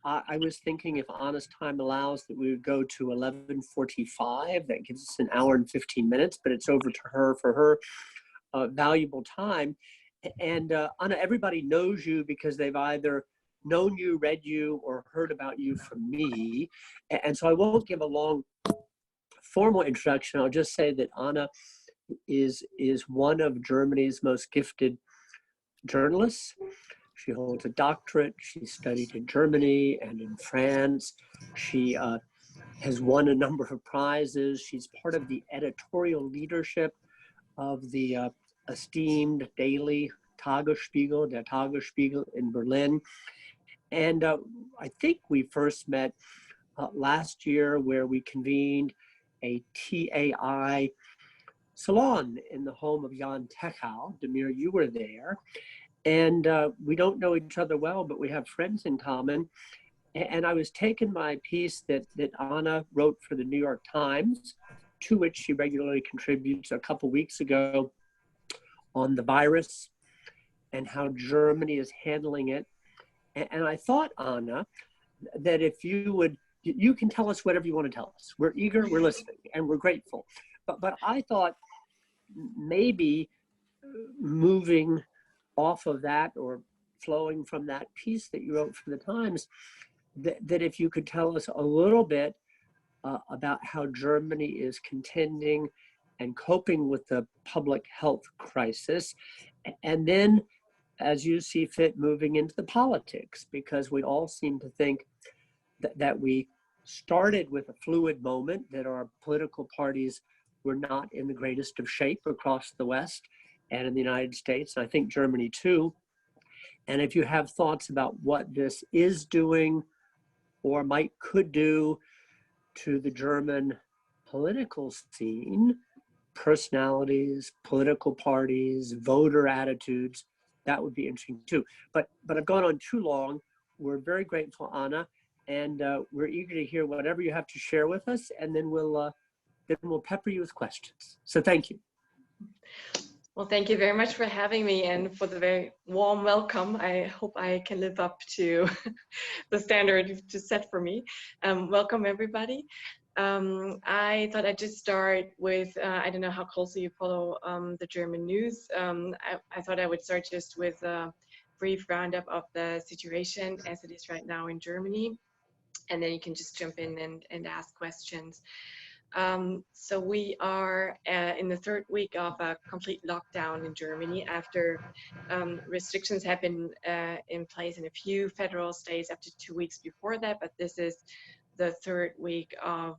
I was thinking if Anna's time allows that we would go to 11:45. That gives us an hour and 15 minutes, but it's over to her for her valuable time. And Anna, everybody knows you because they've either known you, read you, or heard about you from me. And so I won't give a long formal introduction. I'll just say that Anna is one of Germany's most gifted journalists. She holds a doctorate. She studied in Germany and in France. She has won a number of prizes. She's part of the editorial leadership of the esteemed daily Tagesspiegel, der Tagesspiegel in Berlin. And I think we first met last year where we convened a TAI salon in the home of Jan Techau. Demir, you were there. And we don't know each other well, but we have friends in common. And I was taken by a piece that Anna wrote for the New York Times, to which she regularly contributes, a couple weeks ago, on the virus and how Germany is handling it. And I thought, Anna, that if you can tell us whatever you want to tell us. We're eager, we're listening, and we're grateful. But I thought maybe moving off of that or flowing from that piece that you wrote for the Times, that if you could tell us a little bit about how Germany is contending and coping with the public health crisis, and then, as you see fit, moving into the politics, because we all seem to think that we started with a fluid moment, that our political parties were not in the greatest of shape across the West and in the United States, and I think Germany too. And if you have thoughts about what this is doing or could do to the German political scene, personalities, political parties, voter attitudes, that would be interesting too. But I've gone on too long. We're very grateful, Anna, and we're eager to hear whatever you have to share with us, and then we'll pepper you with questions. So thank you. Well, thank you very much for having me and for the very warm welcome. I hope I can live up to the standard you've just set for me. Welcome, everybody. I thought I'd just start with, I don't know how closely you follow the German news. I thought I would start just with a brief roundup of the situation as it is right now in Germany. And then you can just jump in and ask questions. So we are in the third week of a complete lockdown in Germany after restrictions have been in place in a few federal states up to 2 weeks before that, but this is the third week of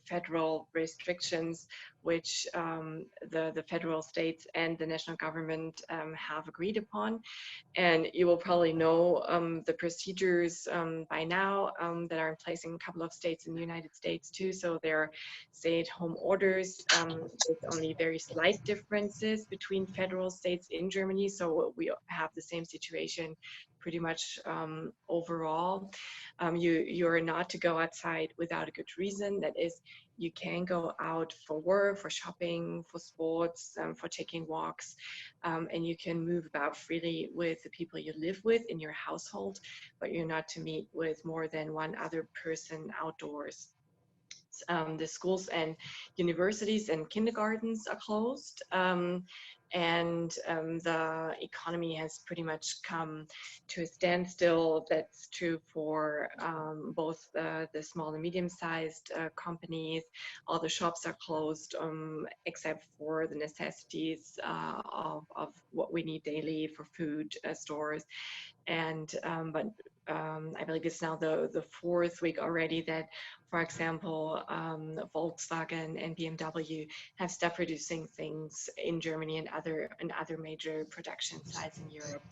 federal restrictions, which the federal states and the national government have agreed upon. And you will probably know the procedures by now that are in place in a couple of states in the United States too. So there are stay-at-home orders with only very slight differences between federal states in Germany. So we have the same situation pretty much overall. You're not to go outside without a good reason. That is, you can go out for work, for shopping, for sports, for taking walks, and you can move about freely with the people you live with in your household, but you're not to meet with more than one other person outdoors. The schools and universities and kindergartens are closed, and the economy has pretty much come to a standstill. That's true for both the small and medium-sized companies. All the shops are closed except for the necessities of what we need daily for food stores. And I believe it's now the fourth week already that, for example, Volkswagen and BMW have stopped producing things in Germany and other major production sites in Europe.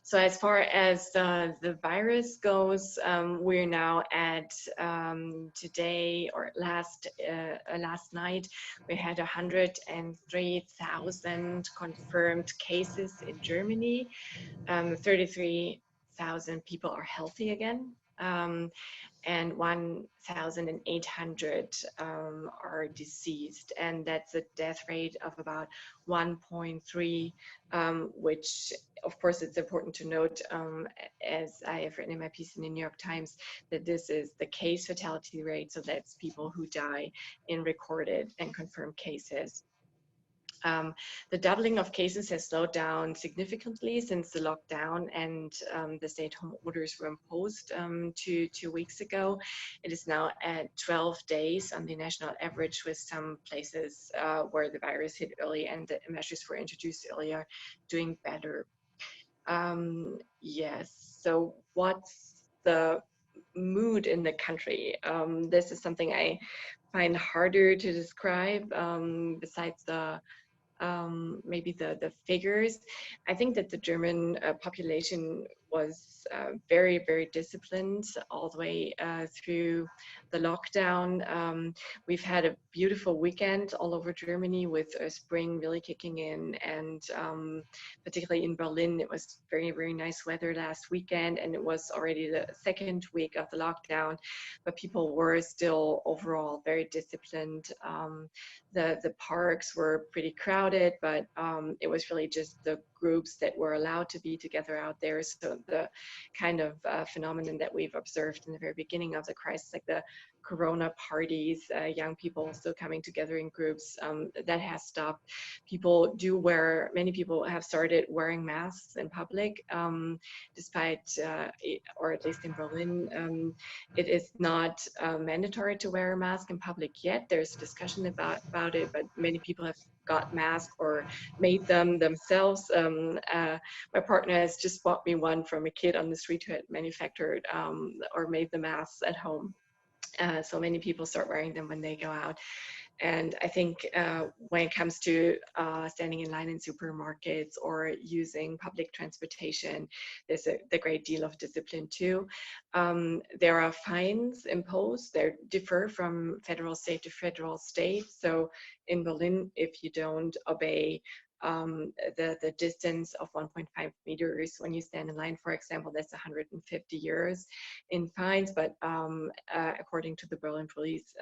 So as far as the virus goes, we're now at today or last night, we had 103,000 confirmed cases in Germany. 33,000 people are healthy again. and 1,800 are deceased, and that's a death rate of about 1.3, which of course it's important to note, as I have written in my piece in the New York Times, that this is the case fatality rate, so that's people who die in recorded and confirmed cases. The doubling of cases has slowed down significantly since the lockdown and the stay-at-home orders were imposed 2 weeks ago. It is now at 12 days on the national average, with some places where the virus hit early and the measures were introduced earlier doing better. Yes, so what's the mood in the country? This is something I find harder to describe besides the maybe the figures. I think that the German population was very, very disciplined all the way through the lockdown. We've had a beautiful weekend all over Germany with spring really kicking in, and particularly in Berlin, it was very, very nice weather last weekend, and it was already the second week of the lockdown, but people were still overall very disciplined. The parks were pretty crowded, but it was really just the groups that were allowed to be together out there. So the kind of phenomenon that we've observed in the very beginning of the crisis, like the Corona parties, young people still coming together in groups, that has stopped. Many people have started wearing masks in public, despite, or at least in Berlin, it is not mandatory to wear a mask in public yet. There's discussion about it, but many people have got masks or made them themselves. My partner has just bought me one from a kid on the street who had manufactured or made the masks at home. So many people start wearing them when they go out. And I think when it comes to standing in line in supermarkets or using public transportation, there's a great deal of discipline too. There are fines imposed. They differ from federal state to federal state. So in Berlin, if you don't obey the distance of 1.5 meters when you stand in line, for example, that's 150 euros in fines. But according to the Berlin police,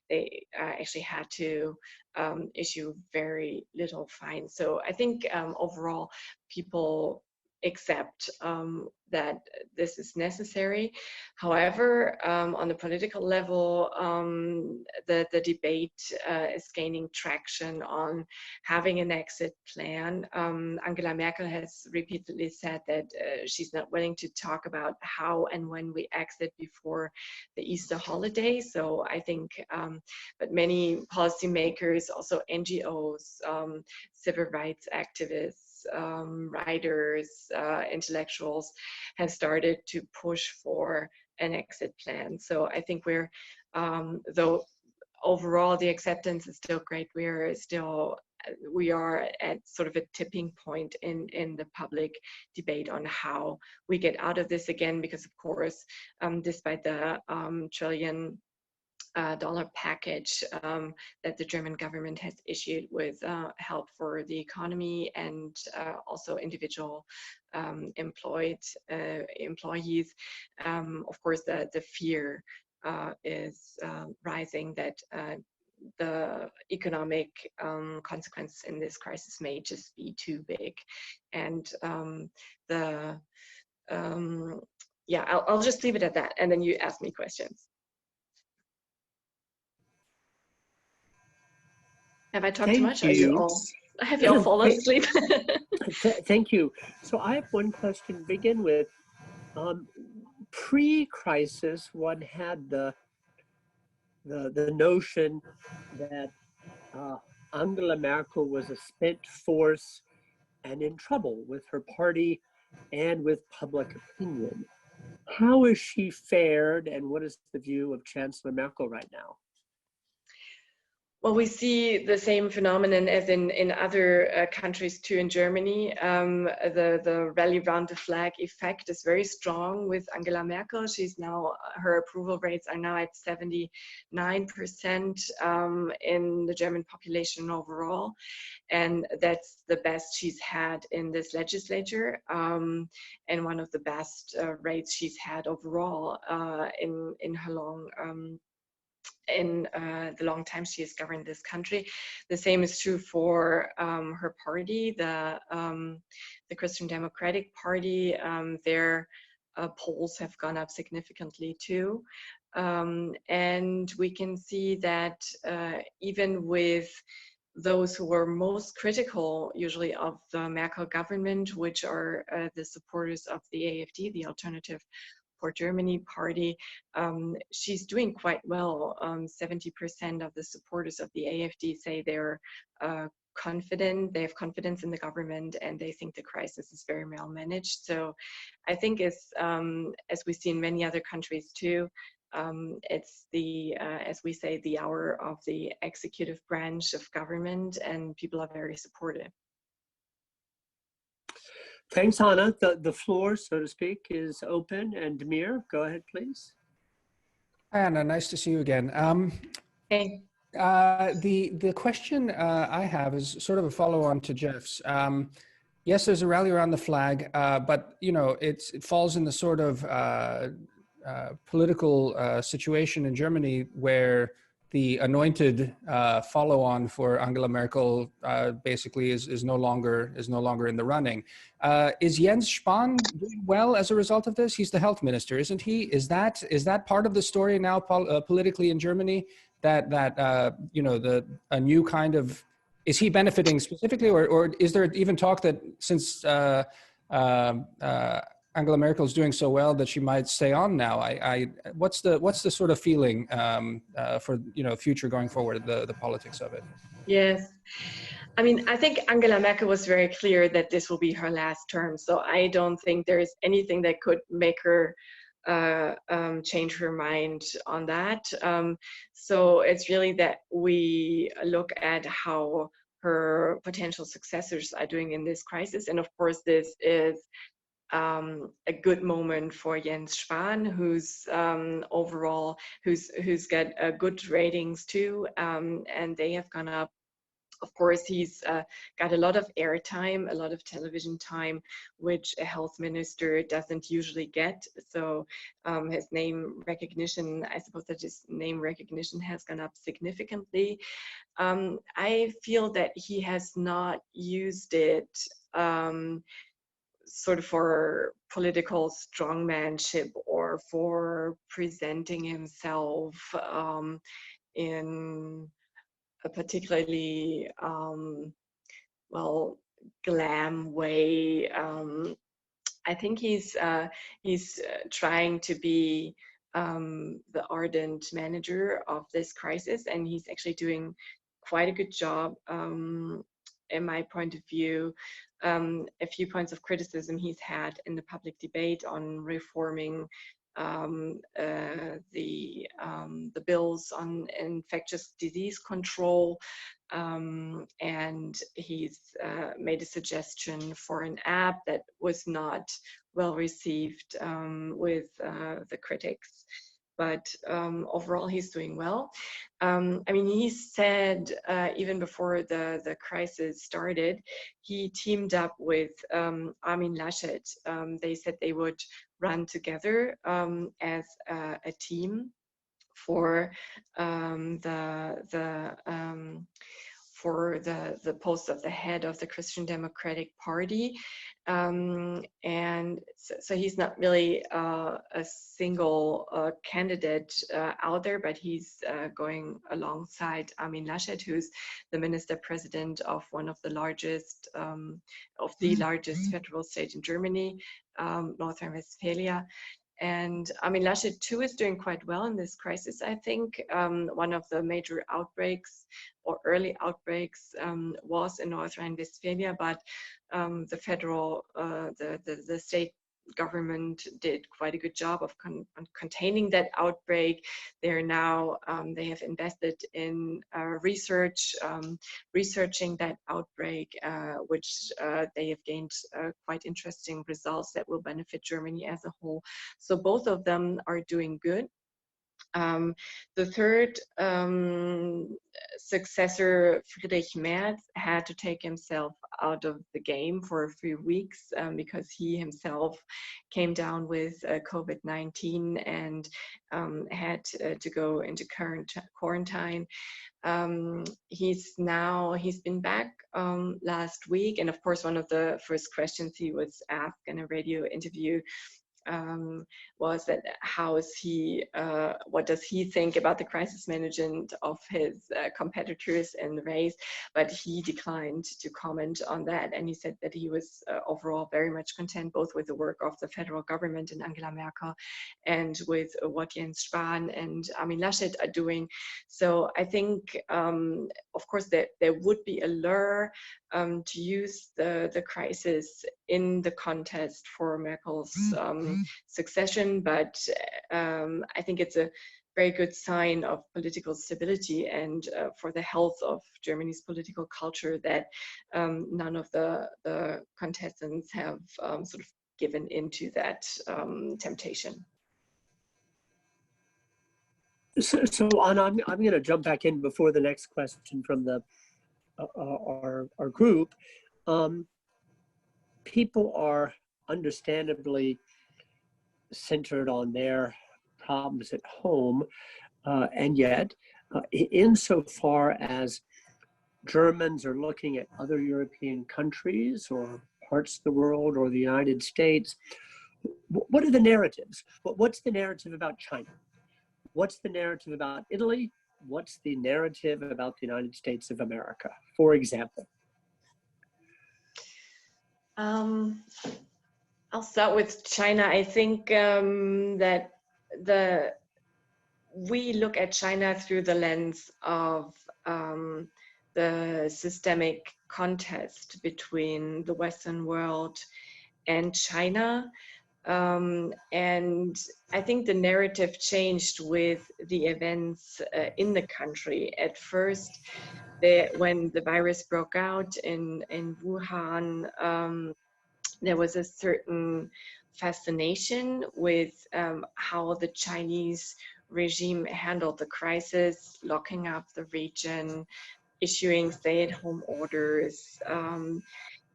they actually had to issue very little fines. So I think overall people accept that this is necessary. However, on the political level, the debate is gaining traction on having an exit plan. Angela Merkel has repeatedly said that she's not willing to talk about how and when we exit before the Easter holiday. So I think, but many policymakers, also NGOs, civil rights activists, writers, intellectuals have started to push for an exit plan. So I think we're, though overall the acceptance is still great, we are at sort of a tipping point in the public debate on how we get out of this again, because of course, despite the trillion dollar package that the German government has issued with help for the economy and also individual employees. Of course, the fear is rising that the economic consequences in this crisis may just be too big. And yeah, I'll just leave it at that, and then you ask me questions. Have I talked too much? Have you all fallen asleep? Thank you. So I have one question to begin with. Pre-crisis, one had the notion that Angela Merkel was a spent force and in trouble with her party and with public opinion. How has she fared, and what is the view of Chancellor Merkel right now? Well, we see the same phenomenon as in other countries too. In Germany, the rally around the flag effect is very strong with Angela Merkel. She's now, her approval rates are now at 79% in the German population overall. And that's the best she's had in this legislature, and one of the best rates she's had overall in her the long time she has governed this country. The same is true for her party, the Christian Democratic Party. Their polls have gone up significantly too. And we can see that even with those who were most critical usually of the Merkel government, which are the supporters of the AfD, the Alternative for Germany party, she's doing quite well. 70% of the supporters of the AfD say they're confident, they have confidence in the government, and they think the crisis is very well managed. So I think as we see in many other countries too, it's the, as we say, the hour of the executive branch of government, and people are very supportive. Thanks, Anna. The floor, so to speak, is open. And Demir, go ahead, please. Hi, Anna. Nice to see you again. Hey. The question I have is sort of a follow-on to Jeff's. Yes, there's a rally around the flag, but you know it falls in the sort of political situation in Germany where the anointed follow-on for Angela Merkel basically is no longer in the running. Is Jens Spahn doing well as a result of this? He's the health minister, isn't he? Is that part of the story now politically in Germany? That you know, a new kind of, is he benefiting specifically, or is there even talk that since Angela Merkel is doing so well that she might stay on now? What's the sort of feeling for, you know, future going forward, the politics of it? Yes, I mean, I think Angela Merkel was very clear that this will be her last term. So I don't think there is anything that could make her change her mind on that. So it's really that we look at how her potential successors are doing in this crisis. And of course, this is a good moment for Jens Spahn, who's overall, who's got good ratings too, and they have gone up. Of course, he's got a lot of airtime, a lot of television time, which a health minister doesn't usually get. So his name recognition, I suppose that his name recognition has gone up significantly. I feel that he has not used it sort of for political strongmanship or for presenting himself in a particularly well, glam way. I think he's trying to be the ardent manager of this crisis, and he's actually doing quite a good job in my point of view. A few points of criticism he's had in the public debate on reforming the bills on infectious disease control, and he's made a suggestion for an app that was not well received with the critics. But overall, he's doing well. I mean, he said even before the crisis started, he teamed up with Armin Laschet. They said they would run together as a team for the post of the head of the Christian Democratic Party. And so he's not really a single candidate out there, but he's going alongside Armin Laschet, who's the minister-president of one of the largest federal state in Germany, North Rhine-Westphalia. And I mean, Laschet too is doing quite well in this crisis, I think. One of the major outbreaks or early outbreaks was in North Rhine-Westphalia, but the federal, the state government did quite a good job of containing that outbreak. They're now, they have invested in researching that outbreak, which they have gained quite interesting results that will benefit Germany as a whole. So both of them are doing good. The third successor, Friedrich Merz, had to take himself out of the game for a few weeks because he himself came down with COVID-19 and had to go into quarantine. He's been back last week, and of course one of the first questions he was asked in a radio interview was that what does he think about the crisis management of his competitors in the race, but he declined to comment on that, and he said that he was overall very much content both with the work of the federal government and Angela Merkel and with what Jens Spahn and Armin Laschet are doing. So I think of course there would be a lure to use the crisis in the contest for Merkel's succession, but I think it's a very good sign of political stability and for the health of Germany's political culture that none of the contestants have sort of given into that temptation. So Anna, I'm going to jump back in before the next question from our group. People are understandably centered on their problems at home, and yet, insofar as Germans are looking at other European countries or parts of the world or the United States, what are the narratives? What's the narrative about China? What's the narrative about Italy? What's the narrative about the United States of America, for example? I'll start with China. I think that we look at China through the lens of the systemic contest between the Western world and China. And I think the narrative changed with the events in the country. At first, when the virus broke out in Wuhan, there was a certain fascination with how the Chinese regime handled the crisis, locking up the region, issuing stay-at-home orders.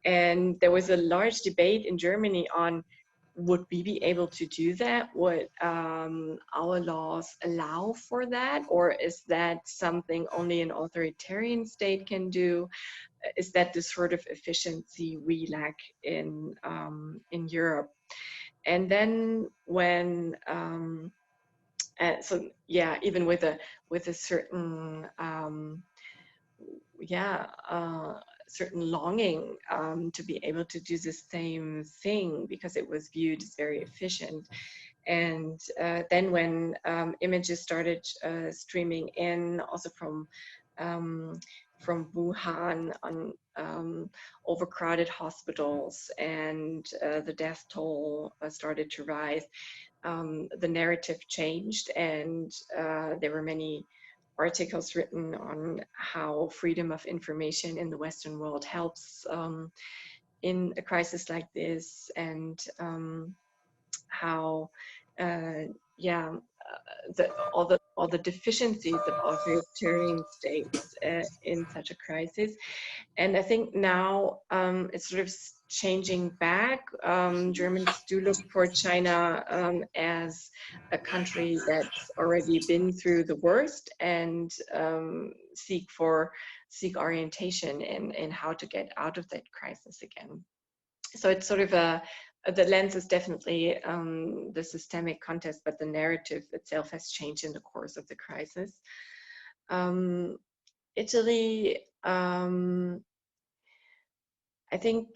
And there was a large debate in Germany on, would we be able to do that? Would our laws allow for that? Or is that something only an authoritarian state can do? Is that the sort of efficiency we lack in Europe? And then when, so yeah, even with a certain, certain longing to be able to do the same thing because it was viewed as very efficient. And then when images started streaming in, also from Wuhan on overcrowded hospitals, and the death toll started to rise, the narrative changed, and there were many articles written on how freedom of information in the Western world helps in a crisis like this, and how all the deficiencies of authoritarian states in such a crisis. And I think now it's sort of changing back. Germans do look for China as a country that's already been through the worst, and seek orientation in how to get out of that crisis again. So it's sort of the lens is definitely the systemic contest, but the narrative itself has changed in the course of the crisis. Italy, I think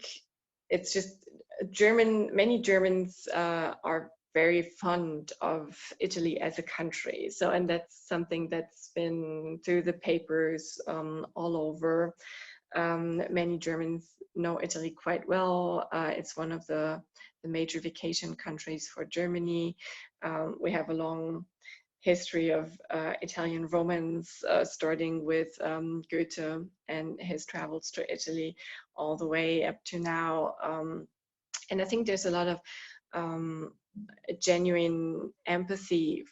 it's just many Germans are very fond of Italy as a country. So, and that's something that's been through the papers all over. Many Germans know Italy quite well. It's one of the major vacation countries for Germany. We have a long history of Italian romance, starting with Goethe and his travels to Italy all the way up to now. And I think there's a lot of genuine empathy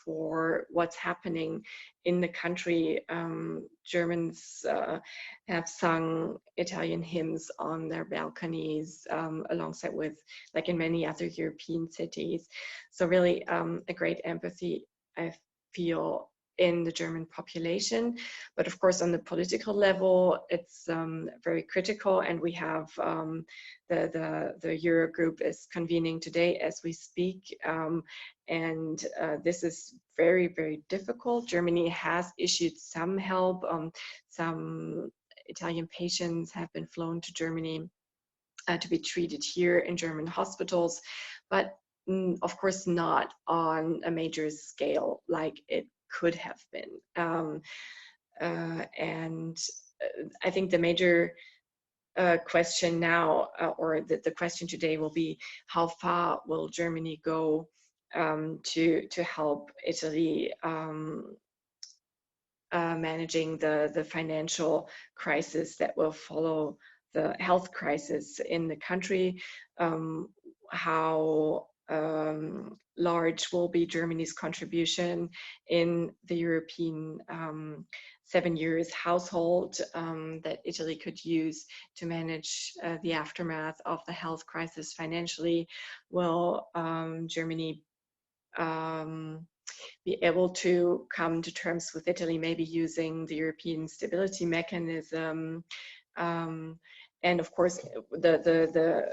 for what's happening in the country. Germans have sung Italian hymns on their balconies, alongside with, like in many other European cities. So really a great empathy, I feel, in the German population. But of course, on the political level, it's very critical, and we have the Eurogroup is convening today as we speak, and this is very, very difficult. Germany has issued some help. Some Italian patients have been flown to Germany to be treated here in German hospitals, but of course not on a major scale like it could have been. And I think the major question now, or the question today, will be how far will Germany go to help Italy managing the financial crisis that will follow the health crisis in the country. How large will be Germany's contribution in the European 7 years household that Italy could use to manage the aftermath of the health crisis financially? Will Germany be able to come to terms with Italy, maybe using the European Stability Mechanism? And of course, the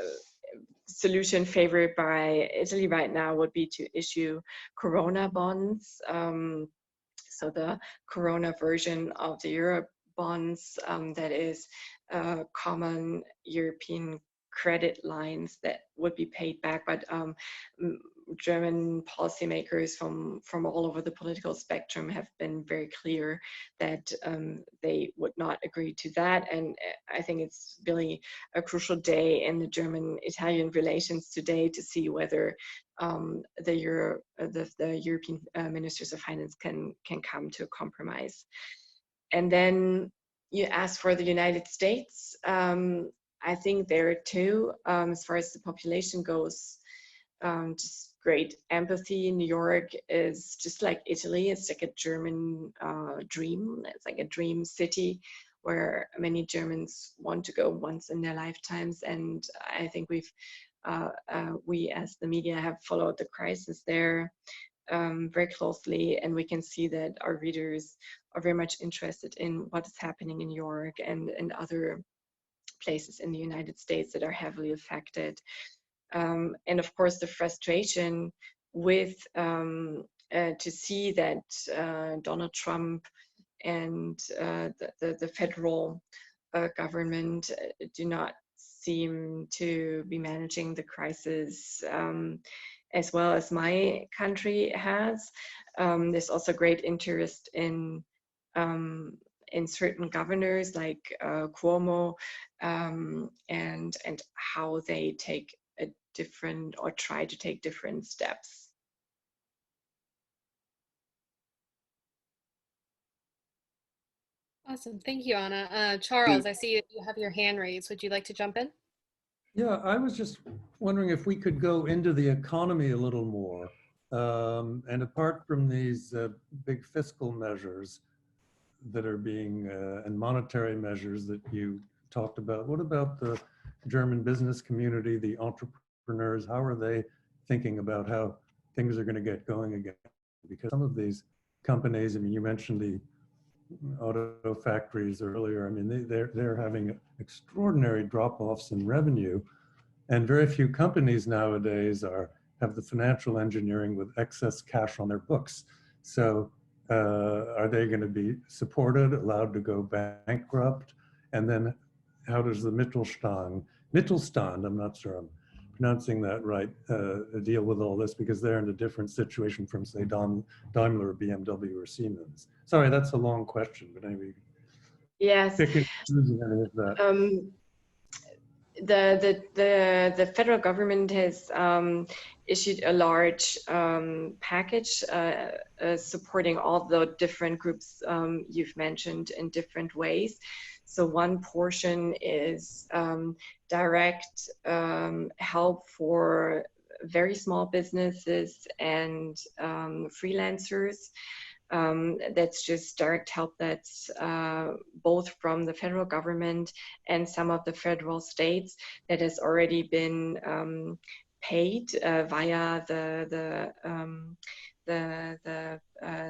solution favored by Italy right now would be to issue Corona bonds. So the Corona version of the Euro bonds, that is common European credit lines that would be paid back, but German policymakers from all over the political spectrum have been very clear that they would not agree to that. And I think it's really a crucial day in the German-Italian relations today to see whether the European ministers of finance can come to a compromise. And then you asked for the United States. I think there too, as far as the population goes, just great empathy. New York is just like Italy. It's like a German dream. It's like a dream city where many Germans want to go once in their lifetimes. And I think we as the media have followed the crisis there very closely, and we can see that our readers are very much interested in what is happening in New York and other places in the United States that are heavily affected. And of course, the frustration with to see that Donald Trump and the federal government do not seem to be managing the crisis as well as my country has. There's also great interest in certain governors like Cuomo and how they take a different or try to take different steps. Awesome. Thank you, Anna. Charles, I see you have your hand raised. Would you like to jump in? Yeah, I was just wondering if we could go into the economy a little more. And apart from these big fiscal measures that are being, and monetary measures that you talked about, what about the German business community, the entrepreneurs? How are they thinking about how things are going to get going again? Because some of these companies, I mean, you mentioned the auto factories earlier. I mean, they're having extraordinary drop-offs in revenue, and very few companies nowadays have the financial engineering with excess cash on their books. So are they going to be supported, allowed to go bankrupt? And then how does the Mittelstand, I'm not sure I'm pronouncing that right, deal with all this, because they're in a different situation from, say, Daimler, BMW, or Siemens? Sorry, that's a long question, but anyway. Yes. pick and choose any of that? The federal government has issued a large package supporting all the different groups you've mentioned in different ways. So one portion is direct help for very small businesses and freelancers. That's just direct help that's both from the federal government and some of the federal states that has already been paid via the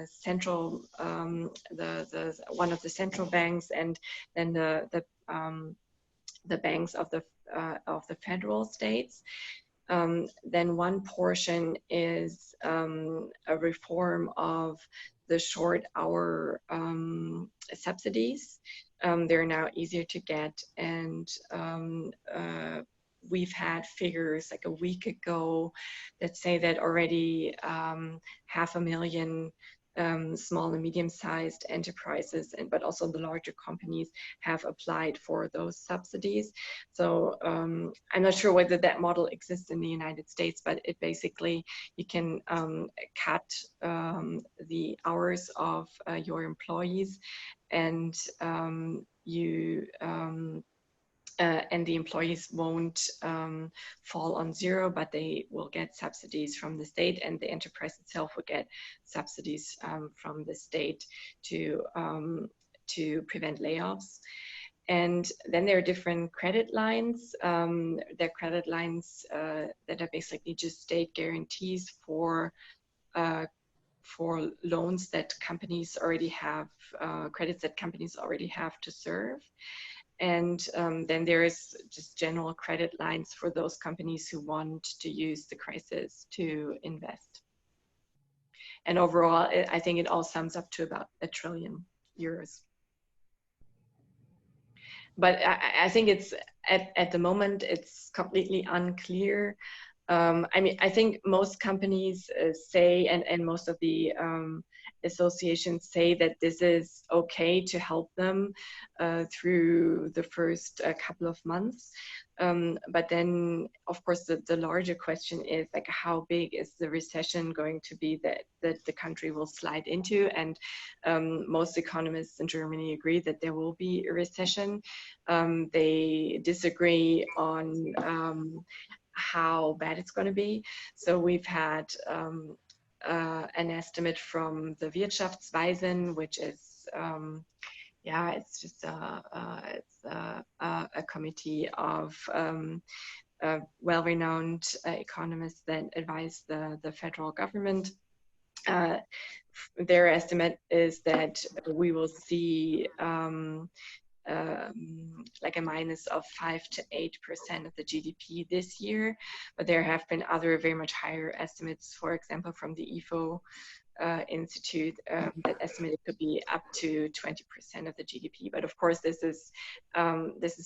central one of the central banks, and then the banks of the federal states. Then one portion is a reform of the short hour subsidies. They're now easier to get, and we've had figures like a week ago that say that already 500,000 small and medium-sized enterprises, but also the larger companies have applied for those subsidies. So I'm not sure whether that model exists in the United States, but it basically, you can cut the hours of your employees, and and the employees won't fall on zero, but they will get subsidies from the state, and the enterprise itself will get subsidies from the state to prevent layoffs. And then there are different credit lines. There are credit lines that are basically just state guarantees for loans that companies already have, credits that companies already have to serve. And then there is just general credit lines for those companies who want to use the crisis to invest. And overall, I think it all sums up to about €1 trillion. But I think it's, at the moment, it's completely unclear. I mean, I think most companies say, and most of the associations say that this is okay to help them through the first couple of months. But then, of course, the larger question is, like, how big is the recession going to be that the country will slide into? And most economists in Germany agree that there will be a recession. They disagree on how bad it's going to be. So we've had an estimate from the Wirtschaftsweisen, which is it's just a committee of well-renowned economists that advise the federal government. Their estimate is that we will see like a minus of 5 to 8% of the GDP this year, but there have been other very much higher estimates, for example, from the IFO Institute that estimated could be up to 20% of the GDP. But of course, this is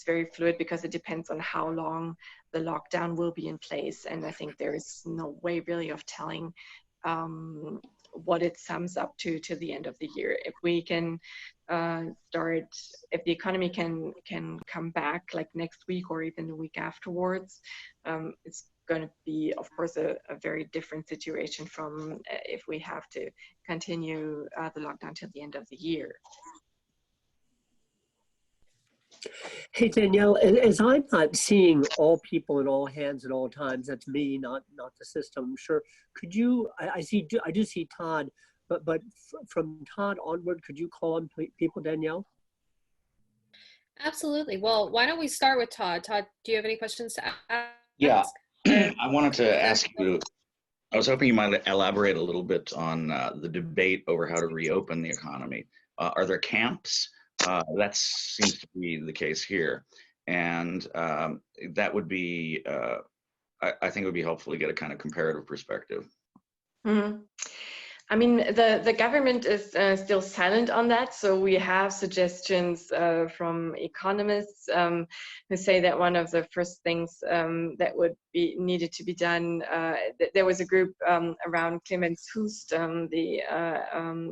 very fluid because it depends on how long the lockdown will be in place, and I think there is no way really of telling what it sums up to the end of the year. If we can if the economy can come back like next week or even the week afterwards, it's going to be, of course, a very different situation from if we have to continue the lockdown till the end of the year. Hey, Danielle, as I'm not seeing all people and all hands at all times, that's me, not the system, I'm sure. Could you, I do see Todd, but from Todd onward, could you call on people, Danielle? Absolutely. Well, why don't we start with Todd? Todd, do you have any questions to ask? Yeah, I wanted to ask you, I was hoping you might elaborate a little bit on the debate over how to reopen the economy. Are there camps? That seems to be the case here. And that would be, I think it would be helpful to get a kind of comparative perspective. Mm-hmm. I mean, the government is still silent on that. So we have suggestions from economists who say that one of the first things that would be needed to be done, there was a group around Clemens Hust, the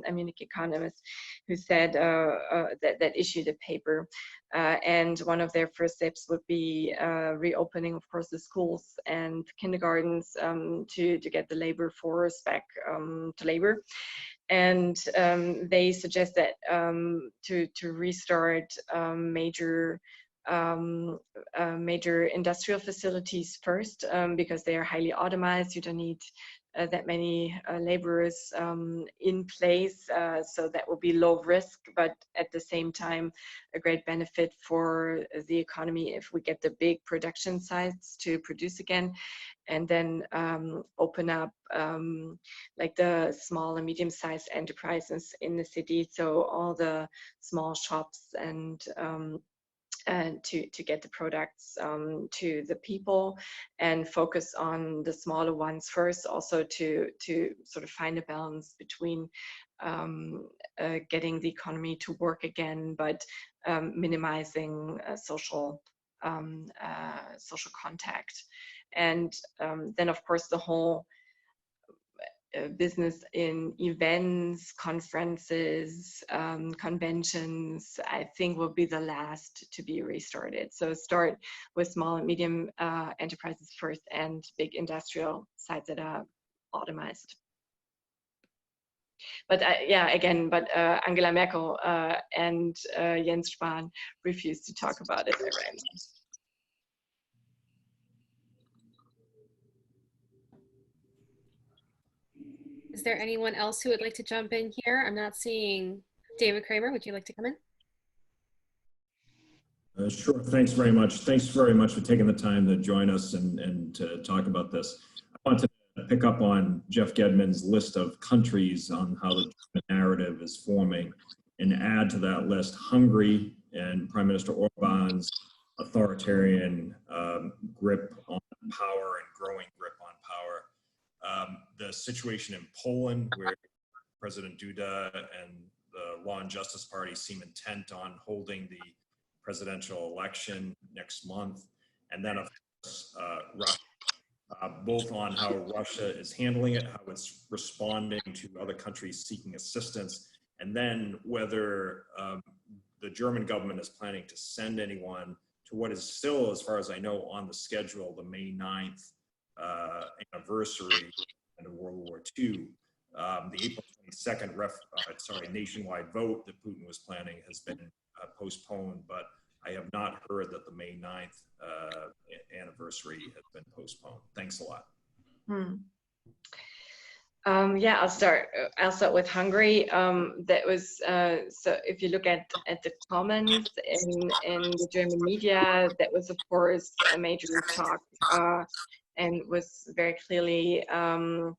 a Munich economist, who said that issued a paper. And one of their first steps would be reopening, of course, the schools and kindergartens to get the labor force back to labor. And they suggest that to restart major industrial facilities first, because they are highly automized. You don't need that many laborers in place, so that will be low risk, but at the same time a great benefit for the economy if we get the big production sites to produce again, and then open up like the small and medium-sized enterprises in the city, so all the small shops and to get the products to the people, and focus on the smaller ones first, also to sort of find a balance between getting the economy to work again, but minimizing social contact. And then of course the whole business in events, conferences, conventions, I think will be the last to be restarted. So start with small and medium enterprises first, and big industrial sites that are automized. But yeah, again, but Angela Merkel and Jens Spahn refused to talk about it right now. Is there anyone else who would like to jump in here? I'm not seeing David Kramer. Would you like to come in? Sure. Thanks very much. Thanks very much for taking the time to join us and to talk about this. I want to pick up on Jeff Gedman's list of countries on how the narrative is forming, and add to that list Hungary and Prime Minister Orban's authoritarian grip on power and growing grip on power. The situation in Poland, where President Duda and the Law and Justice Party seem intent on holding the presidential election next month, and then of course Russia, both on how Russia is handling it, how it's responding to other countries seeking assistance, and then whether the German government is planning to send anyone to what is still, as far as I know, on the schedule, the May 9th anniversary of World War II. The April 22nd nationwide vote that Putin was planning has been postponed, but I have not heard that the May 9th anniversary has been postponed. Thanks a lot. Yeah, I'll start with Hungary. That was so if you look at the comments in the German media, that was of course a major talk, and was very clearly that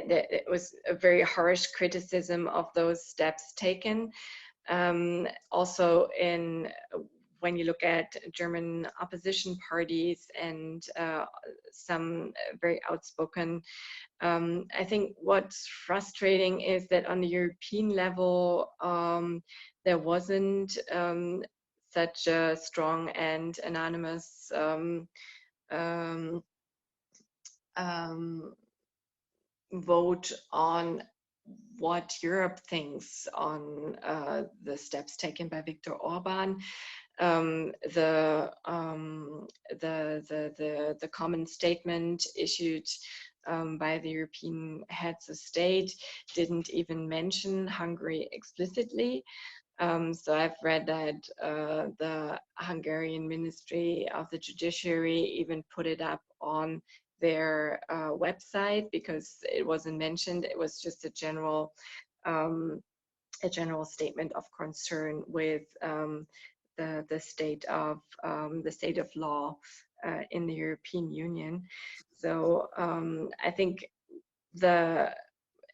it was a very harsh criticism of those steps taken. Also, when you look at German opposition parties and some very outspoken, I think what's frustrating is that on the European level, there wasn't such a strong and anonymous vote on what Europe thinks on the steps taken by Viktor Orban. The common statement issued by the European heads of state didn't even mention Hungary explicitly. So I've read that the Hungarian Ministry of the Judiciary even put it up on their website because it wasn't mentioned. It was just a general statement of concern with the state of law in the European Union. So I think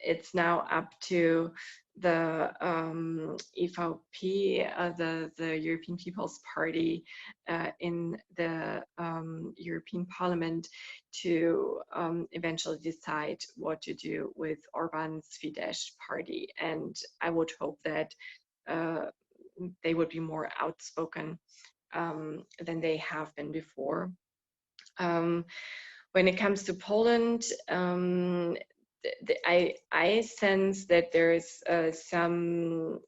it's now up to the EVP, the European People's Party in the European Parliament, to eventually decide what to do with Orban's Fidesz party. And I would hope that they would be more outspoken than they have been before. When it comes to Poland, I sense that there is some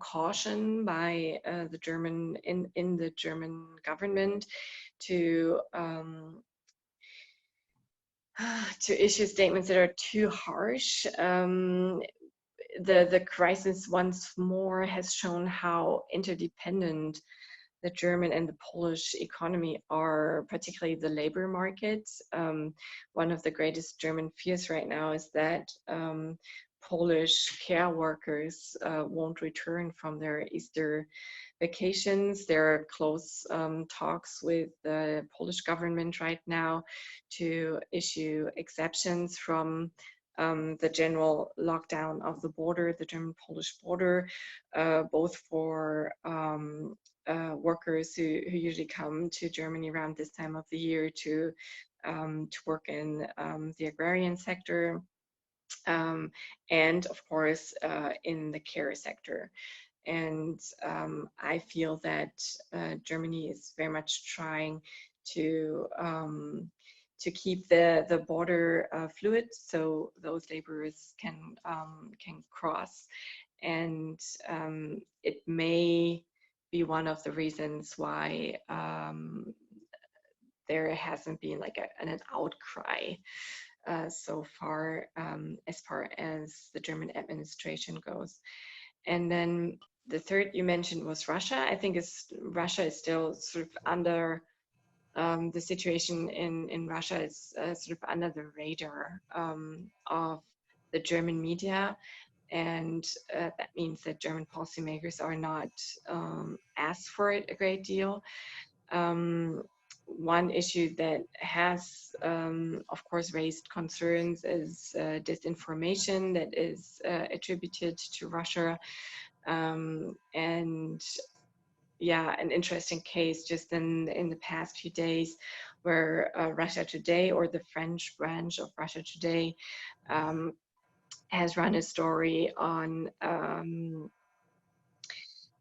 caution by the German in the German government to issue statements that are too harsh. The crisis once more has shown how interdependent the German and the Polish economy are, particularly the labor markets. One of the greatest German fears right now is that Polish care workers won't return from their Easter vacations. There are close talks with the Polish government right now to issue exceptions from the general lockdown of the border, the German-Polish border, both for workers who usually come to Germany around this time of the year to work in the agrarian sector, and of course in the care sector. And I feel that Germany is very much trying to keep the border fluid, so those laborers can cross, and it may be one of the reasons why there hasn't been like an outcry so far as the German administration goes. And then the third you mentioned was Russia. I think Russia is still sort of under the situation in Russia is sort of under the radar of the German media. And that means that German policymakers are not asked for it a great deal. One issue that has, of course, raised concerns is disinformation that is attributed to Russia. And yeah, an interesting case just in the past few days where Russia Today, or the French branch of Russia Today, has run a story on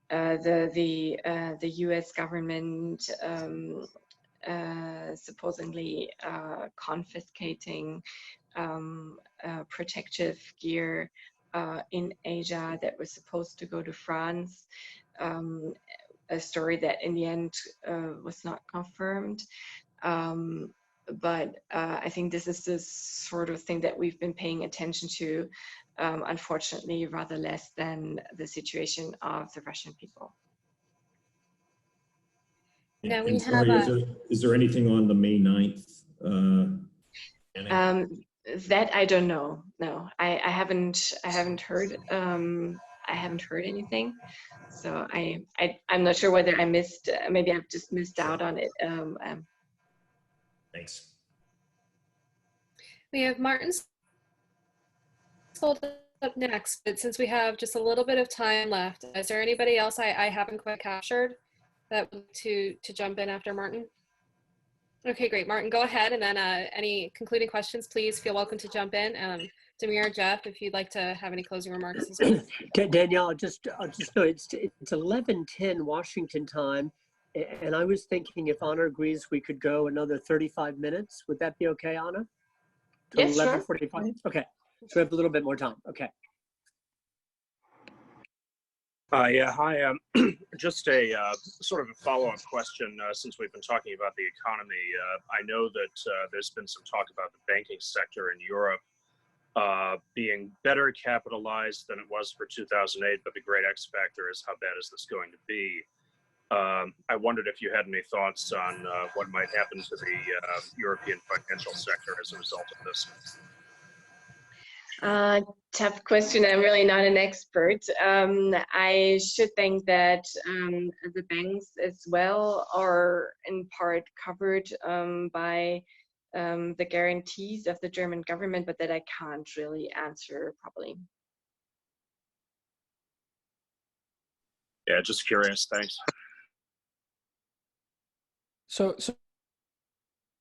the U.S. government supposedly confiscating protective gear in Asia that was supposed to go to France. A story that in the end was not confirmed. But I think this is the sort of thing that we've been paying attention to, unfortunately, rather less than the situation of the Russian people. Now we And have sorry, is there anything on the May 9th? That I don't know. No, I haven't heard. I haven't heard anything. So I'm not sure whether I missed. Maybe I've just missed out on it. Thanks. We have Martin Sold up next, but since we have just a little bit of time left, is there anybody else I haven't quite captured that would like to jump in after Martin? Okay, great. Martin, go ahead, and then any concluding questions, please feel welcome to jump in. Demir, Jeff, if you'd like to have any closing remarks as well. Danielle, I'll just know it's 11:10 Washington time, and I was thinking if Anna agrees, we could go another 35 minutes. Would that be okay, Anna? Yes, sure. 11:45. Okay, so we have a little bit more time. Okay. Yeah, hi. Just a sort of a follow-up question since we've been talking about the economy. I know that there's been some talk about the banking sector in Europe being better capitalized than it was for 2008, but the great X factor is how bad is this going to be? I wondered if you had any thoughts on what might happen to the European financial sector as a result of this. Tough question. I'm really not an expert. I should think that the banks as well are in part covered by the guarantees of the German government, but that I can't really answer properly. Yeah, just curious. Thanks. So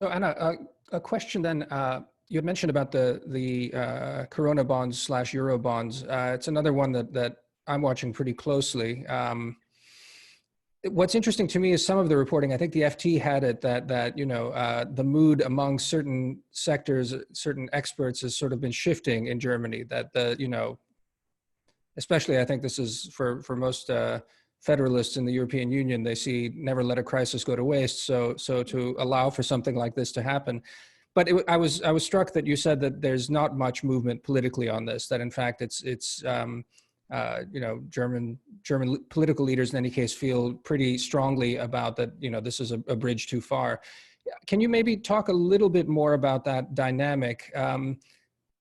Anna, a question then. You had mentioned about the Corona bonds / Euro bonds. It's another one that I'm watching pretty closely. What's interesting to me is some of the reporting. I think the FT had it that the mood among certain sectors, certain experts, has sort of been shifting in Germany. That especially I think this is for most federalists in the European Union. They see never let a crisis go to waste. So to allow for something like this to happen. But I was struck that you said that there's not much movement politically on this. That in fact it's German political leaders in any case feel pretty strongly about that. This is a bridge too far. Can you maybe talk a little bit more about that dynamic?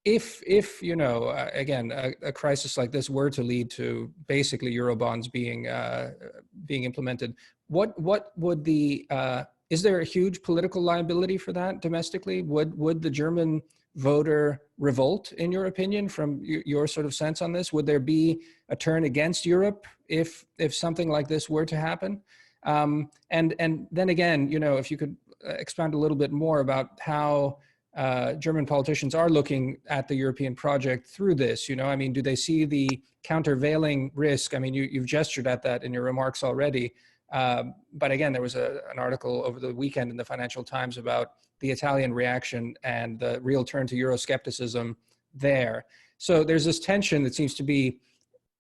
If again, a crisis like this were to lead to basically Eurobonds being implemented, what would is there a huge political liability for that domestically? Would the German voter revolt, in your opinion, from your sort of sense on this? Would there be a turn against Europe if something like this were to happen? And then again, if you could expand a little bit more about how German politicians are looking at the European project through this. Do they see the countervailing risk? You've gestured at that in your remarks already. But again, there was an article over the weekend in the Financial Times about the Italian reaction and the real turn to Euroscepticism there. So there's this tension that seems to be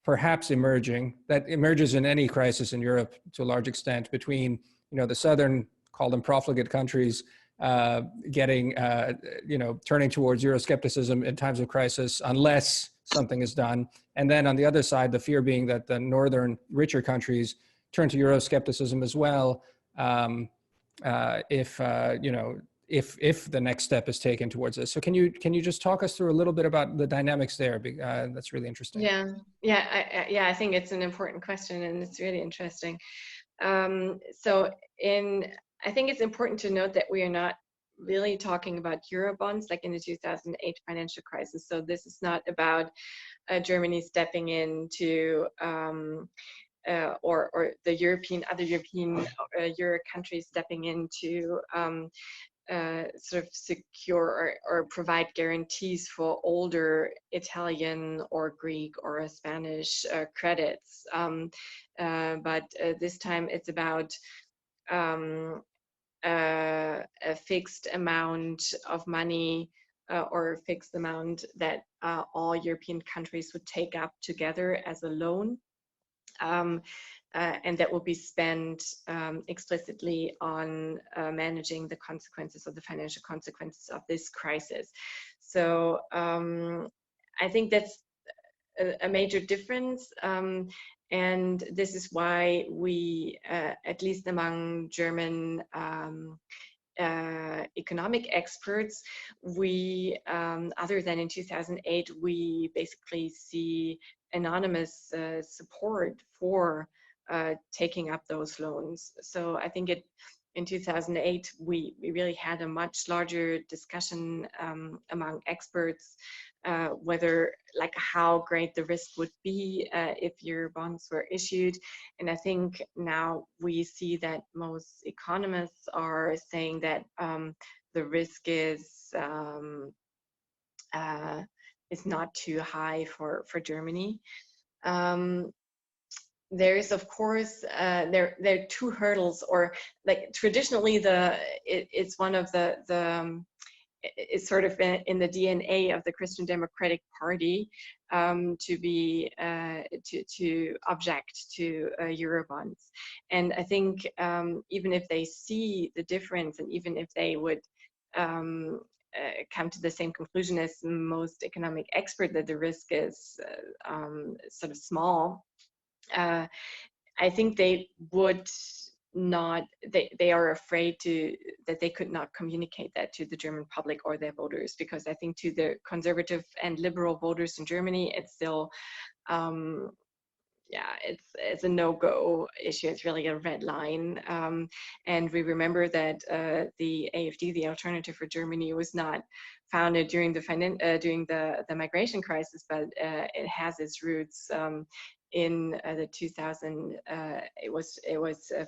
perhaps emerging, that emerges in any crisis in Europe to a large extent, between the southern, call them profligate countries, turning towards Euroscepticism in times of crisis, unless something is done. And then on the other side, the fear being that the northern, richer countries turn to Euroscepticism as well, if the next step is taken towards this. So can you just talk us through a little bit about the dynamics there? That's really interesting. I think it's an important question, and it's really interesting. I think it's important to note that we are not really talking about Eurobonds like in the 2008 financial crisis. So this is not about Germany stepping into or the other European Euro countries stepping into sort of secure or provide guarantees for older Italian or Greek or Spanish credits. But this time it's about a fixed amount of money or a fixed amount that all European countries would take up together as a loan. And that will be spent explicitly on managing the consequences of the financial consequences of this crisis. So I think that's a major difference. And this is why we, at least among German economic experts, we, other than in 2008, we basically see anonymous support for taking up those loans. So I think in 2008, we really had a much larger discussion among experts whether, like, how great the risk would be if your bonds were issued. And I think now we see that most economists are saying that the risk is not too high for Germany. There is, of course, there are two hurdles, or like traditionally it's one of it's sort of in the DNA of the Christian Democratic Party to object to Eurobonds. And I think even if they see the difference, and even if they would come to the same conclusion as most economic experts, that the risk is sort of small, I think they would not, they are afraid that they could not communicate that to the German public or their voters, because I think to the conservative and liberal voters in Germany, it's still it's a no-go issue. It's really a red line. And we remember that the AfD, the Alternative for Germany, was not founded during the migration crisis, but it has its roots in the 2000. It was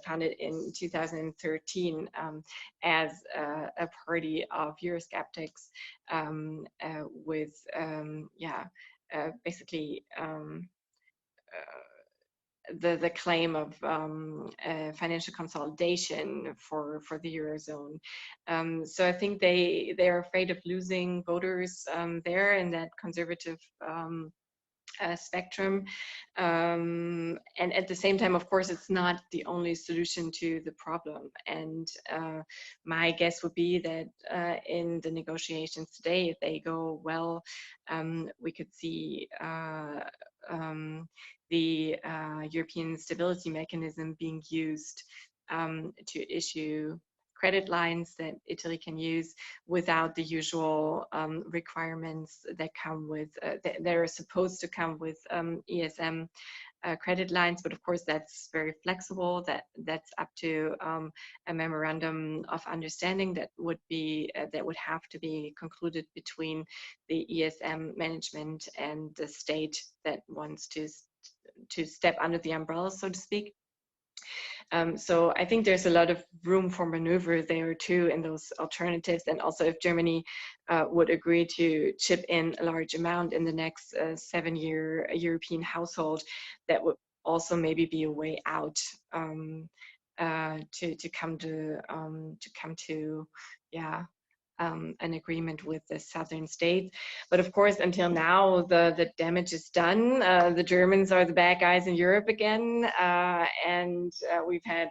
founded in 2013 as a party of Eurosceptics with basically. The claim of financial consolidation for the Eurozone. So I think they're afraid of losing voters there in that conservative spectrum. And at the same time, of course, it's not the only solution to the problem. And my guess would be that in the negotiations today, if they go well, we could see the European Stability Mechanism being used to issue credit lines that Italy can use without the usual requirements that come with, that are supposed to come with ESM credit lines. But of course, that's very flexible. That's up to a memorandum of understanding that would have to be concluded between the ESM management and the state that wants to step under the umbrella, so to speak. So I think there's a lot of room for maneuver there too in those alternatives. And also if Germany would agree to chip in a large amount in the next 7-year European household, that would also maybe be a way out to come to an agreement with the southern states. But of course, until now, the damage is done. The Germans are the bad guys in Europe again. And we've had,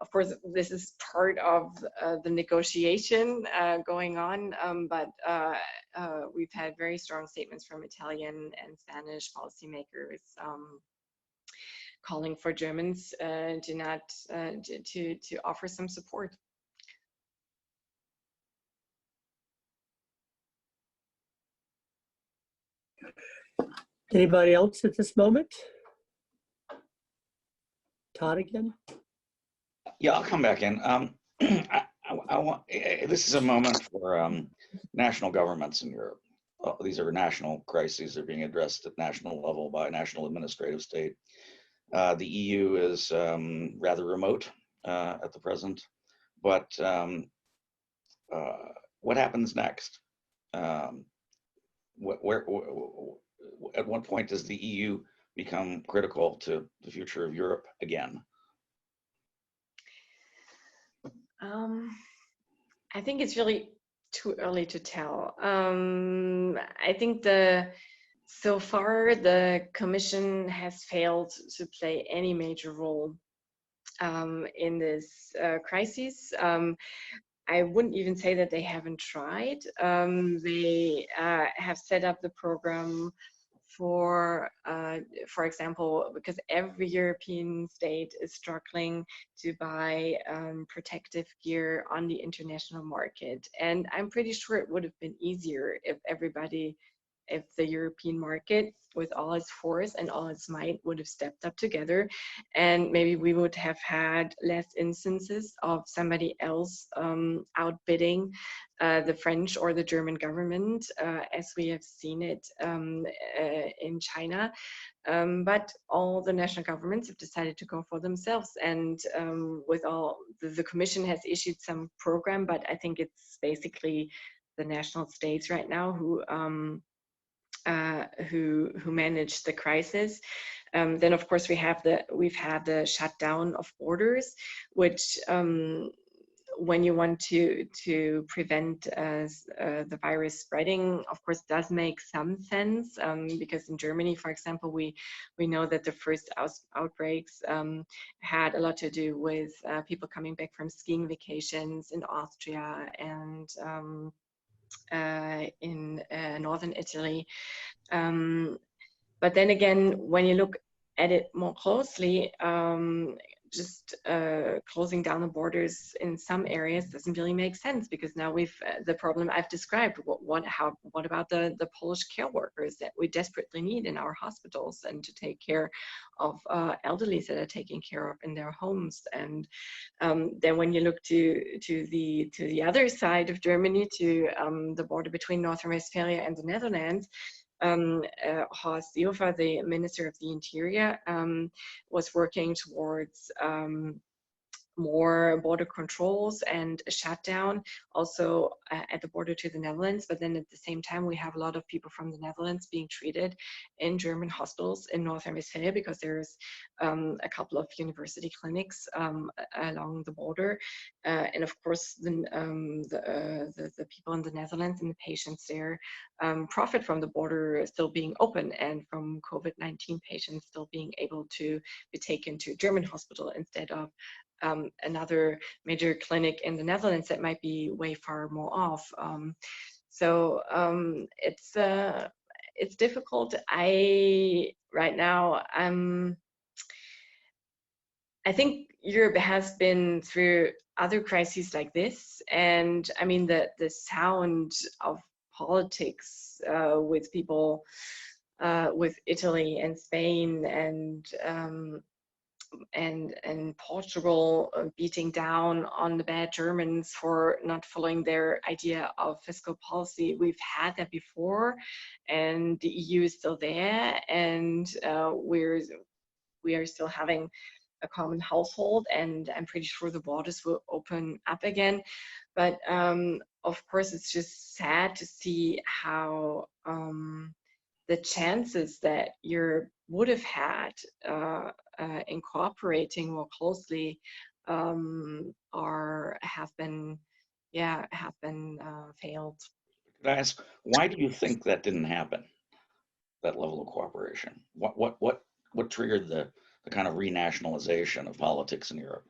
of course, this is part of the negotiation going on, but we've had very strong statements from Italian and Spanish policymakers calling for Germans to offer some support. Anybody else at this moment? Todd again? Yeah, I'll come back in. I want. This is a moment for national governments in Europe. These are national crises that are being addressed at national level by national administrative state. The EU is rather remote at the present, but what happens next? At what point does the EU become critical to the future of Europe again? I think it's really too early to tell. I think so far the Commission has failed to play any major role in this crisis. I wouldn't even say that they haven't tried. They have set up the program for example, because every European state is struggling to buy protective gear on the international market. And I'm pretty sure it would have been easier if the European market, with all its force and all its might, would have stepped up together, and maybe we would have had less instances of somebody else outbidding the French or the German government, as we have seen it in China. But all the national governments have decided to go for themselves, and with all the Commission has issued some program, but I think it's basically the national states right now who manage the crisis. Then of course we've had the shutdown of borders, which when you want to prevent the virus spreading, of course, does make some sense, because in Germany, for example, we know that the first outbreaks had a lot to do with people coming back from skiing vacations in Austria and in northern Italy. But then again, when you look at it more closely, just closing down the borders in some areas doesn't really make sense, because now we've the problem I've described. What about the Polish care workers that we desperately need in our hospitals and to take care of elderly that are taken care of in their homes? And then when you look to the other side of Germany, to the border between North Rhine-Westphalia and the Netherlands, Horst Seehofer, the Minister of the Interior, was working towards more border controls and a shutdown also at the border to the Netherlands. But then at the same time, we have a lot of people from the Netherlands being treated in German hospitals in North Rhine-Westphalia, because there's a couple of university clinics along the border. And of course, the people in the Netherlands and the patients there profit from the border still being open, and from COVID-19 patients still being able to be taken to a German hospital instead of another major clinic in the Netherlands that might be way far more off. So it's difficult. Right now, I think Europe has been through other crises like this, and I mean the sound of politics with people with Italy and Spain and Portugal beating down on the bad Germans for not following their idea of fiscal policy. We've had that before, and the EU is still there, and we are still having a common household, and I'm pretty sure the borders will open up again. But of course, it's just sad to see how the chances that Europe would have had in cooperating more closely have been failed. Could I ask, why do you think that didn't happen? That level of cooperation. What triggered the kind of renationalization of politics in Europe?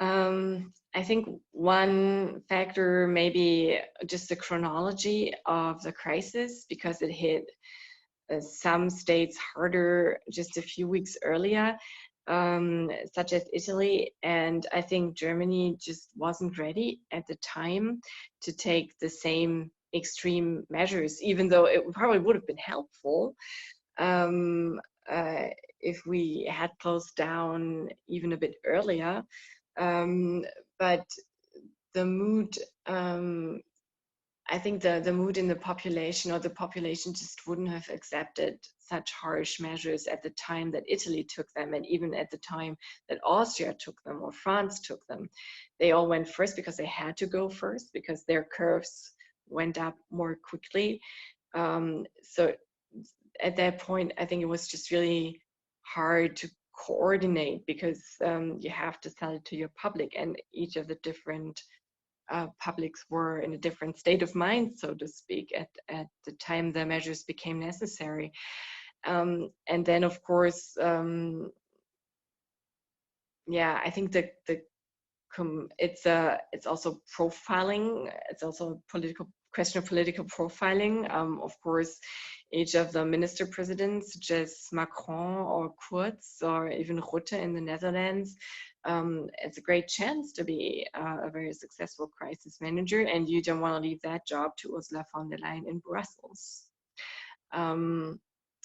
I think one factor may be just the chronology of the crisis, because it hit some states harder just a few weeks earlier, such as Italy. And I think Germany just wasn't ready at the time to take the same extreme measures, even though it probably would have been helpful if we had closed down even a bit earlier. But the mood, I think the mood in the population, or the population just wouldn't have accepted such harsh measures at the time that Italy took them, and even at the time that Austria took them or France took them. They all went first because they had to go first, because their curves went up more quickly. So at that point, I think it was just really hard to coordinate, because you have to sell it to your public, and each of the different publics were in a different state of mind, so to speak, at the time the measures became necessary. And then, of course, I think it's also profiling. It's also a question of political profiling. Of course, each of the minister presidents, such as Macron or Kurz or even Rutte in the Netherlands, it's a great chance to be a very successful crisis manager, and you don't want to leave that job to Ursula von der Leyen in Brussels. And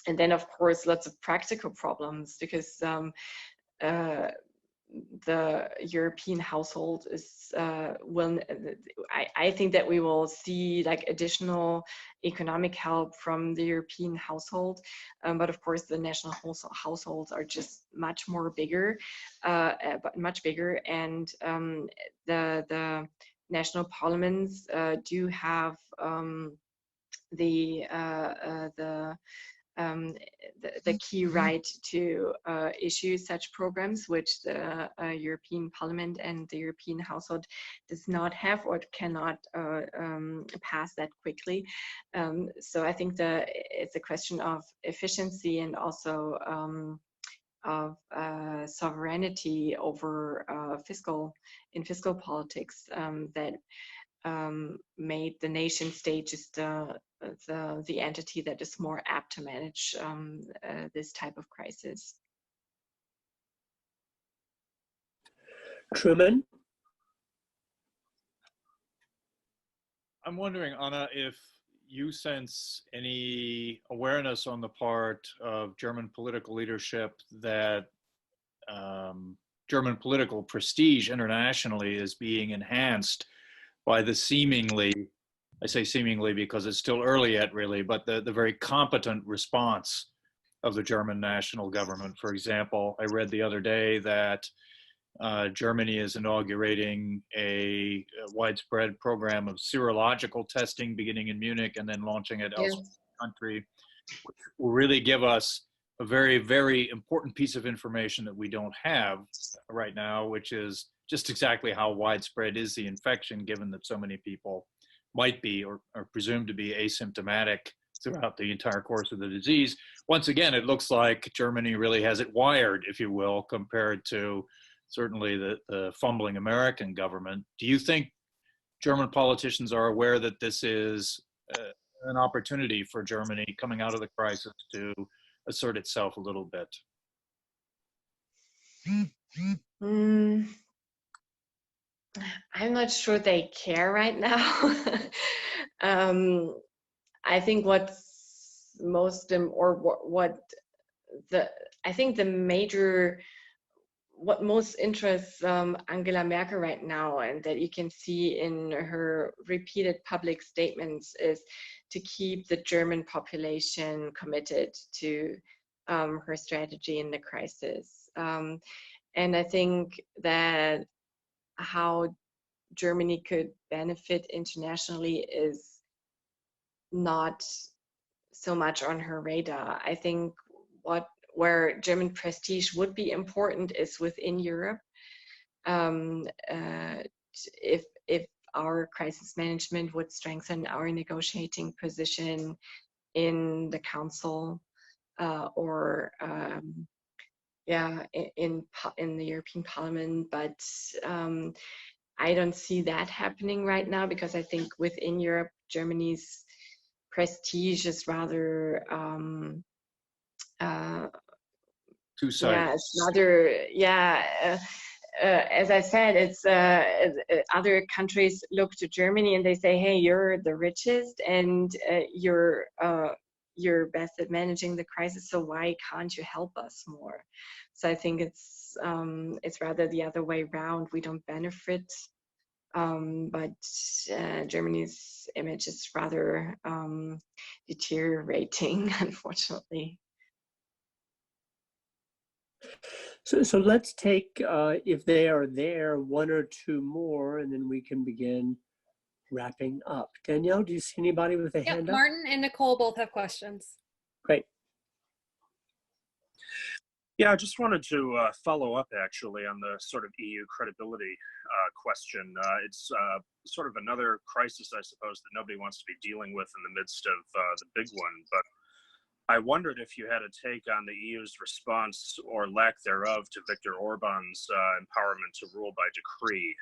then, of course, lots of practical problems, because the European household is I think that we will see like additional economic help from the European household, but of course the national households are just much bigger, and the national parliaments do have the key right to issue such programs, which the European Parliament and the European household does not have, or cannot pass that quickly. So I think it's a question of efficiency, and also of sovereignty over fiscal politics, that made the nation state just the entity that is more apt to manage this type of crisis. Truman? I'm wondering, Anna, if you sense any awareness on the part of German political leadership that German political prestige internationally is being enhanced by the seemingly, I say seemingly because it's still early yet really, but the very competent response of the German national government. For example, I read the other day that Germany is inaugurating a widespread program of serological testing beginning in Munich and then launching it elsewhere in the country, which will really give us a very, very important piece of information that we don't have right now, which is just exactly how widespread is the infection, given that so many people might be or are presumed to be asymptomatic throughout the entire course of the disease. Once again, it looks like Germany really has it wired, if you will, compared to certainly the fumbling American government. Do you think German politicians are aware that this is an opportunity for Germany coming out of the crisis to assert itself a little bit? I'm not sure they care right now. I think what's most I think the major what most interests Angela Merkel right now, and that you can see in her repeated public statements, is to keep the German population committed to her strategy in the crisis. And I think that how Germany could benefit internationally is not so much on her radar. I think where German prestige would be important is within Europe. If our crisis management would strengthen our negotiating position in the Council or in the European Parliament, but I don't see that happening right now, because I think within Europe, Germany's prestige is rather two-sided. it's rather as I said, it's other countries look to Germany and they say, hey, you're the richest and you're best at managing the crisis, so why can't you help us more? So I think it's rather the other way around. We don't benefit, but Germany's image is rather deteriorating, unfortunately. So let's take, if they are there, one or two more, and then we can begin wrapping up. Danielle, do you see anybody with a hand up? Martin and Nicole both have questions. Great. Yeah, I just wanted to follow up actually on the sort of EU credibility question. It's sort of another crisis, I suppose, that nobody wants to be dealing with in the midst of the big one. But I wondered if you had a take on the EU's response or lack thereof to Viktor Orban's empowerment to rule by decree.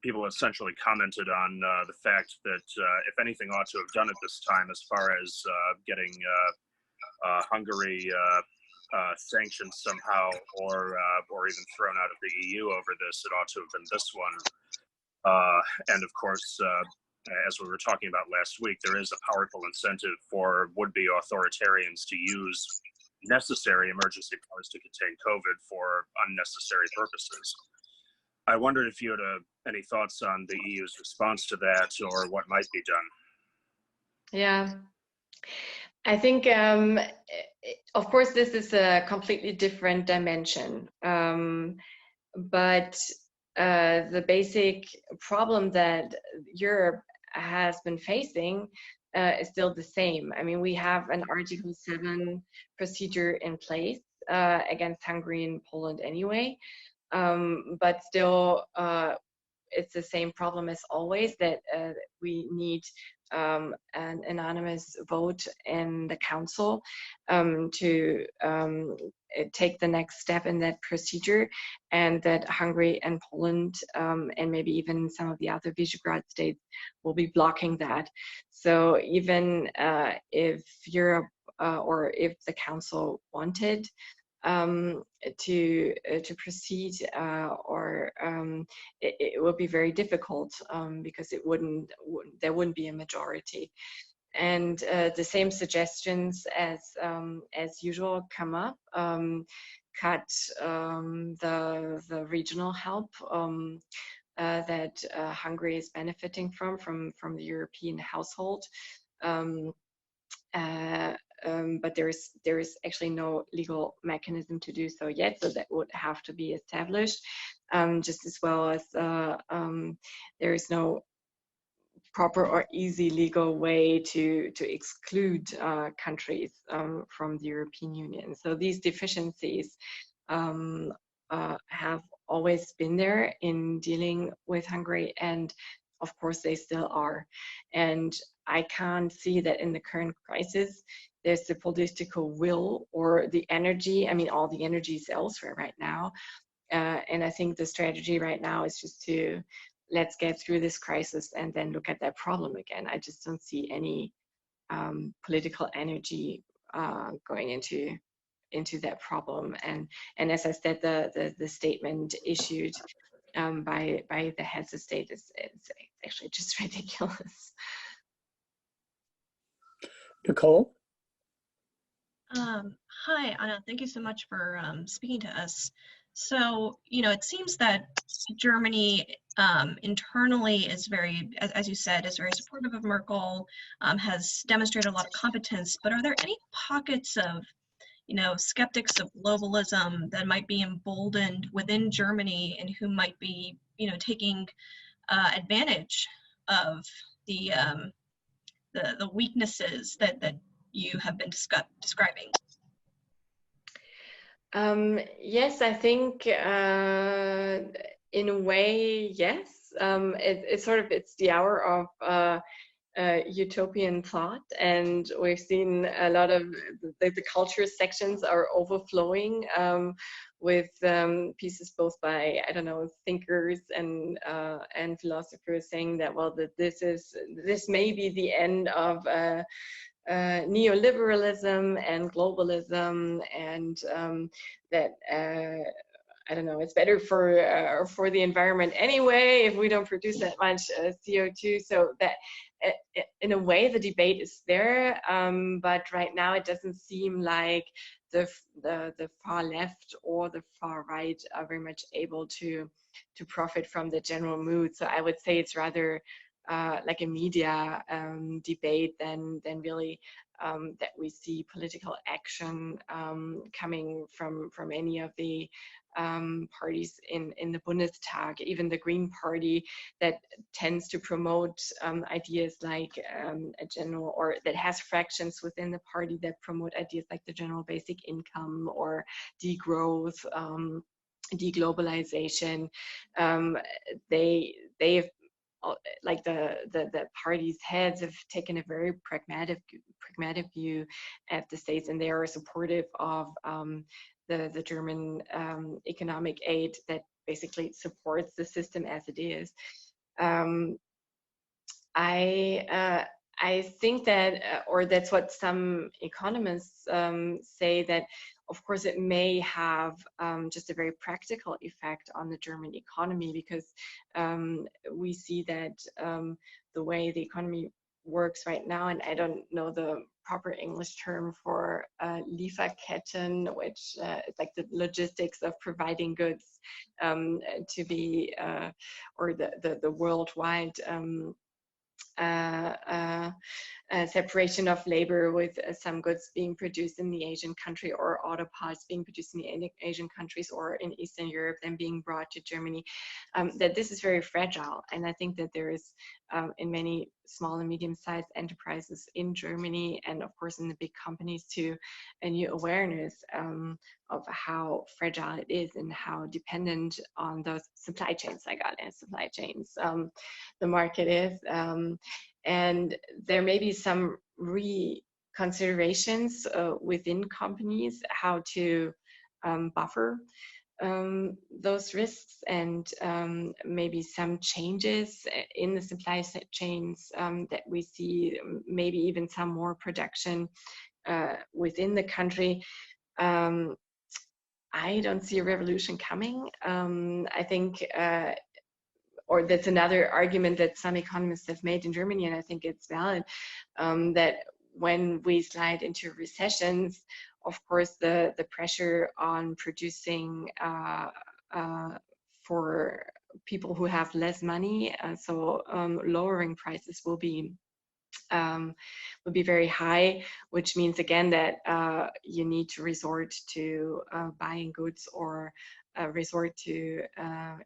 People essentially commented on the fact that if anything ought to have done at this time as far as getting Hungary sanctioned somehow or even thrown out of the EU over this, it ought to have been this one. And of course, as we were talking about last week, there is a powerful incentive for would-be authoritarians to use necessary emergency powers to contain COVID for unnecessary purposes. I wondered if you had any thoughts on the EU's response to that or what might be done. Yeah, I think, of course, this is a completely different dimension, but the basic problem that Europe has been facing is still the same. I mean, we have an Article 7 procedure in place against Hungary and Poland anyway, but still it's the same problem as always, that we need an anonymous vote in the Council to take the next step in that procedure, and that Hungary and Poland and maybe even some of the other Visegrad states will be blocking that. So even if Europe or if the Council wanted to proceed, or it would be very difficult, because there wouldn't be a majority. And the same suggestions as usual come up. Cut the regional help that Hungary is benefiting from the European household. But there is actually no legal mechanism to do so yet, so that would have to be established, just as well as there is no proper or easy legal way to exclude countries from the European Union. So these deficiencies have always been there in dealing with Hungary, and of course they still are. And I can't see that in the current crisis there's the political will or the energy. I mean, all the energy is elsewhere right now. And I think the strategy right now is just to let's get through this crisis and then look at that problem again. I just don't see any political energy going into that problem. And as I said, the statement issued by the heads of state is it's actually just ridiculous. Nicole? Hi, Anna. Thank you so much for speaking to us. So, it seems that Germany internally is very, as you said, is very supportive of Merkel, has demonstrated a lot of competence, but are there any pockets of, skeptics of globalism that might be emboldened within Germany and who might be, taking advantage of the weaknesses that you have been describing? Yes, I think in a way, yes. It's the hour of utopian thought, and we've seen a lot of the culture sections are overflowing with pieces both by thinkers and philosophers saying that this may be the end of neoliberalism and globalism, and that it's better for the environment anyway if we don't produce that much CO2. So that in a way the debate is there, but right now it doesn't seem like the far left or the far right are very much able to profit from the general mood. So I would say it's rather like a media debate than really that we see political action coming from any of the parties in the Bundestag, even the Green Party that tends to promote ideas like a general, or that has fractions within the party that promote ideas like the general basic income or degrowth, deglobalization. They've like the party's heads have taken a very pragmatic view at the states, and they are supportive of the German economic aid that basically supports the system as it is. I think that, or that's what some economists say, that of course it may have just a very practical effect on the German economy, because we see that the way the economy works right now, and I don't know the proper English term for Lieferketten, which is like the logistics of providing goods to be, or the worldwide separation of labor, with some goods being produced in the Asian country, or auto parts being produced in the Asian countries or in Eastern Europe and being brought to Germany, that this is very fragile. And I think that there is in many small and medium-sized enterprises in Germany, and of course in the big companies too, a new awareness of how fragile it is and how dependent on those supply chains, the market is. And there may be some reconsiderations within companies how to buffer those risks, and maybe some changes in the supply chains that we see, maybe even some more production within the country. I don't see a revolution coming. I think, or that's another argument that some economists have made in Germany, and I think it's valid, that when we slide into recessions, of course, the pressure on producing for people who have less money, so lowering prices will be very high, which means again that you need to resort to buying goods or resort to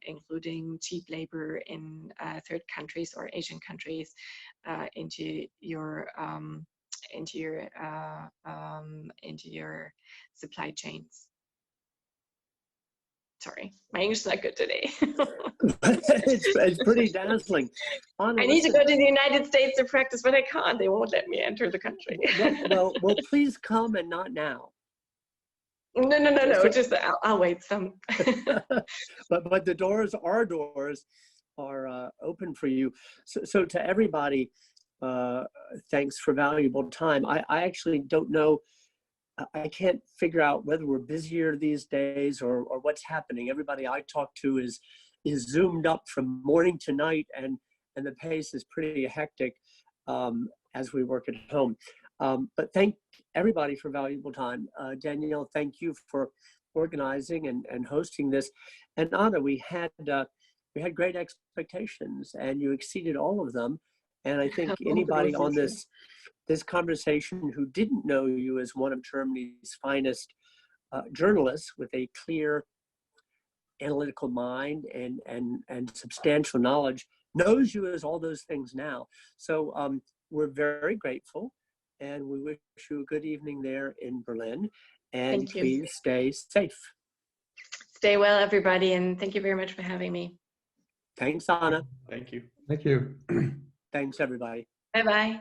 including cheap labor in third countries or Asian countries into your supply chains. Sorry, my English is not good today. It's pretty dazzling. Anna, I need to go to the United States to practice, but I can't. They won't let me enter the country. well, please come, and not now. No. Just I'll wait some. but the doors are open for you. So to everybody, thanks for valuable time. I actually don't know. I can't figure out whether we're busier these days or what's happening. Everybody I talk to is zoomed up from morning to night, and the pace is pretty hectic as we work at home. But thank everybody for valuable time. Danielle, thank you for organizing and hosting this. And Anna, we had great expectations, and you exceeded all of them. And I think anybody on this conversation who didn't know you as one of Germany's finest journalists with a clear analytical mind and substantial knowledge knows you as all those things now. So we're very grateful, and we wish you a good evening there in Berlin. And please stay safe. Stay well, everybody, and thank you very much for having me. Thanks, Anna. Thank you. Thank you. Thanks, everybody. Bye-bye.